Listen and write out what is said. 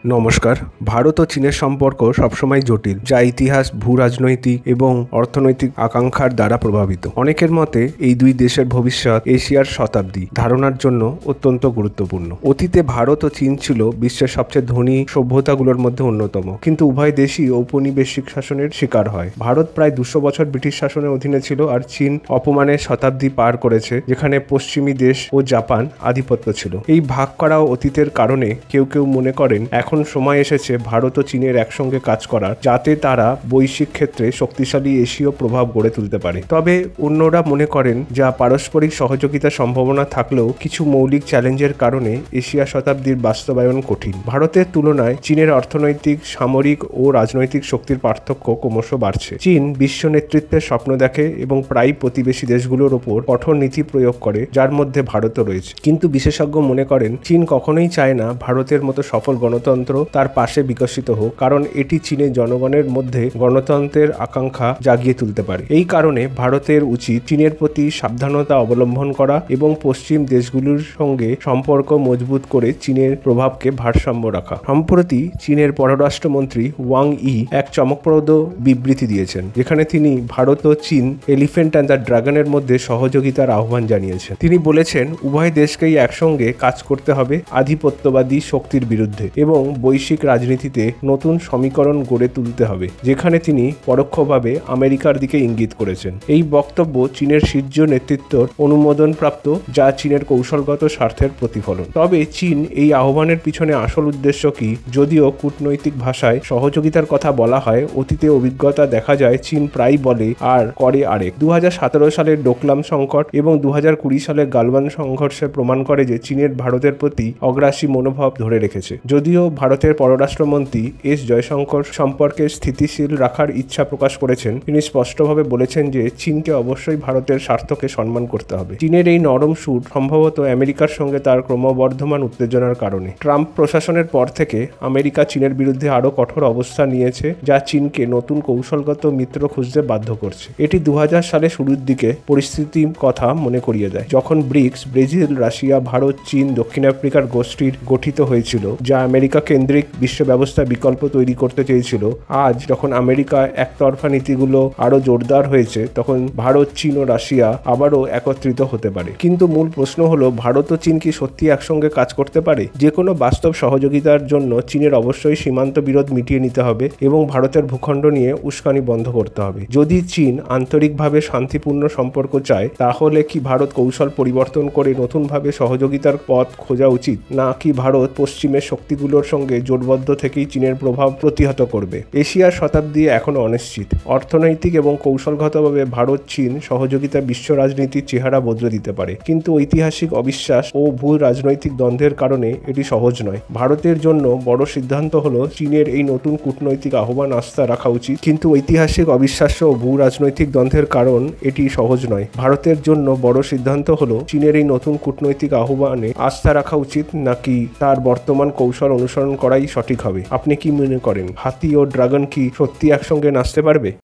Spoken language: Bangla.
নমস্কার। ভারত ও চীনের সম্পর্ক সবসময় জটিল, যা ইতিহাস, ভূ-রাজনৈতিক এবং অর্থনৈতিক আকাঙ্ক্ষার দ্বারা প্রভাবিত। অনেকের মতে এই দুই দেশের ভবিষ্যৎ এশিয়ার শতাব্দী ধারণার জন্য অত্যন্ত গুরুত্বপূর্ণ। অতীতে ভারত ও চীন ছিল বিশ্বের সবচেয়ে ধনী সভ্যতাগুলোর মধ্যে অন্যতম, কিন্তু উভয় দেশই ঔপনিবেশিক শাসনের শিকার হয়। ভারত প্রায় 200 বছর ব্রিটিশ শাসনের অধীনে ছিল, আর চীন অপমানের শতাব্দী পার করেছে, যেখানে পশ্চিমী দেশ ও জাপান আধিপত্য ছিল। এই ভাগ করা অতীতের কারণে কেউ কেউ মনে করেন এখন সময় এসেছে ভারত ও চীনের একসঙ্গে কাজ করার, যাতে তারা বৈশ্বিক ক্ষেত্রে শক্তিশালী এশীয় প্রভাব গড়ে তুলতে পারে। তবে অন্যরা মনে করেন যা পারস্পরিক সহযোগিতার সম্ভাবনা থাকলেও কিছু মৌলিক চ্যালেঞ্জের কারণে এশিয়া শতাব্দীর বাস্তবায়ন কঠিন। ভারতের তুলনায় চীনের অর্থনৈতিক, সামরিক ও রাজনৈতিক শক্তির পার্থক্য ক্রমশ বাড়ছে। চীন বিশ্ব নেতৃত্বের স্বপ্ন দেখে এবং প্রায় প্রতিবেশী দেশগুলোর ওপর কঠোর নীতি প্রয়োগ করে, যার মধ্যে ভারতও রয়েছে। কিন্তু বিশেষজ্ঞ মনে করেন চীন কখনোই চায় না ভারতের মতো সফল গণতন্ত্র তার পাশে বিকশিত হোক, কারণ এটি চীনের জনগণের মধ্যে গণতন্ত্রের আকাঙ্ক্ষা জাগিয়ে তুলতে পারে। এই কারণে ভারতের উচিত চীনের প্রতি সাবধানতা অবলম্বন করা এবং পশ্চিম দেশগুলোর সঙ্গে সম্পর্ক মজবুত করে চীনের প্রভাবকে ভারসাম্য রাখা। সম্প্রতি চীনের পররাষ্ট্রমন্ত্রী ওয়াং ই এক চমকপ্রদ বিবৃতি দিয়েছেন, যেখানে তিনি ভারত ও চীন এলিফ্যান্ট অ্যান্ড দ্য ড্রাগনের মধ্যে সহযোগিতার আহ্বান জানিয়েছেন। তিনি বলেছেন উভয় দেশকেই একসঙ্গে কাজ করতে হবে আধিপত্যবাদী শক্তির বিরুদ্ধে এবং বৈশ্বিক রাজনীতিতে নতুন সমীকরণ গড়ে তুলতে হবে, যেখানে তিনি পরোক্ষভাবে আমেরিকার দিকে ইঙ্গিত করেছেন। এই বক্তব্য চীনের শীর্ষ নেতৃত্বের অনুমোদনপ্রাপ্ত, যা চীনের কৌশলগত স্বার্থের প্রতিফলন। তবে চীন এই আহ্বানের পিছনে আসল উদ্দেশ্য কি? যদিও কূটনৈতিক ভাষায় সহযোগিতার কথা বলা হয়, অতীতে অভিজ্ঞতা দেখা যায় চীন প্রায় বলে আর করে আরেক। 2017 সালের ডোকলাম সংকট এবং 2020 সালের গালওয়ান সংঘর্ষে প্রমাণ করে যে চীনের ভারতের প্রতি অগ্রাসী মনোভাব ধরে রেখেছে। যদিও ভারতের পররাষ্ট্রমন্ত্রী এস জয়শঙ্কর সম্পর্কে স্থিতিশীল রাখার ইচ্ছা প্রকাশ করেছেন, তিনি স্পষ্টভাবে বলেছেন যে চীনকে অবশ্যই ভারতের স্বার্থকে সম্মান করতে হবে। চীনের এই নরম সুর সম্ভবত আমেরিকার সঙ্গে তার ক্রমবর্ধমান উত্তেজনার কারণে। ট্রাম্প প্রশাসনের পর থেকে আমেরিকা চীনের বিরুদ্ধে আরও কঠোর অবস্থান নিয়েছে, যা চীনকে নতুন কৌশলগত মিত্র খুঁজতে বাধ্য করছে। এটি 2000 সালে শুরুর দিকে পরিস্থিতির কথা মনে করিয়ে দেয়, যখন ব্রিক্স, ব্রাজিল, রাশিয়া, ভারত, চীন, দক্ষিণ আফ্রিকার গোষ্ঠীর গঠিত হয়েছিল, যা আমেরিকা কেন্দ্রিক বিশ্ব ব্যবস্থা বিকল্প তৈরি করতে চেয়েছিল। আজ যখন আমেরিকা একতরফা নীতিগুলো আরো জোরদার হয়েছে, তখন ভারত, চীন ও রাশিয়া আবারও একত্রিত হতে পারে। কিন্তু মূল প্রশ্ন হলো, ভারত ও চীন কি সত্যি একসঙ্গে কাজ করতে পারে? যে কোনো বাস্তব সহযোগিতার জন্য চীনের অবশ্যই সীমান্ত বিরোধ মিটিয়ে নিতে হবে এবং ভারতের ভূখণ্ড নিয়ে উস্কানি বন্ধ করতে হবে। যদি চীন আন্তরিকভাবে শান্তিপূর্ণ সম্পর্ক চায়, তাহলে কি ভারত কৌশল পরিবর্তন করে নতুনভাবে সহযোগিতার পথ খোঁজা উচিত, নাকি ভারত পশ্চিমের শক্তিগুলোর সঙ্গে জোটবদ্ধ থেকেই চীনের প্রভাব প্রতিহত করবে? এশিয়ার শতাব্দী এখনো অনিশ্চিত। অর্থনৈতিক এবং কৌশলগতভাবে ভারত চীন সহযোগিতা বিশ্ব রাজনীতির চেহারা বদলে দিতে পারে, কিন্তু ঐতিহাসিক অবিশ্বাস ও ভূ রাজনৈতিক দ্বন্দ্বের কারণে এটি সহজ নয়। ভারতের জন্য বড় সিদ্ধান্ত হলো চীনের এই নতুন কূটনৈতিক আহ্বান আস্থা রাখা উচিত, কিন্তু ঐতিহাসিক অবিশ্বাস ও ভূ রাজনৈতিক দ্বন্দ্বের কারণ এটি সহজ নয়। ভারতের জন্য বড় সিদ্ধান্ত হলো চীনের এই নতুন কূটনৈতিক আহ্বানে আস্থা রাখা উচিত, নাকি তার বর্তমান কৌশল অনুসরণ করাই সঠিক হবে। আপনি কি মনে করেন, হাতি ও ড্রাগন কি সত্যি একসঙ্গে নাচতে পারবে?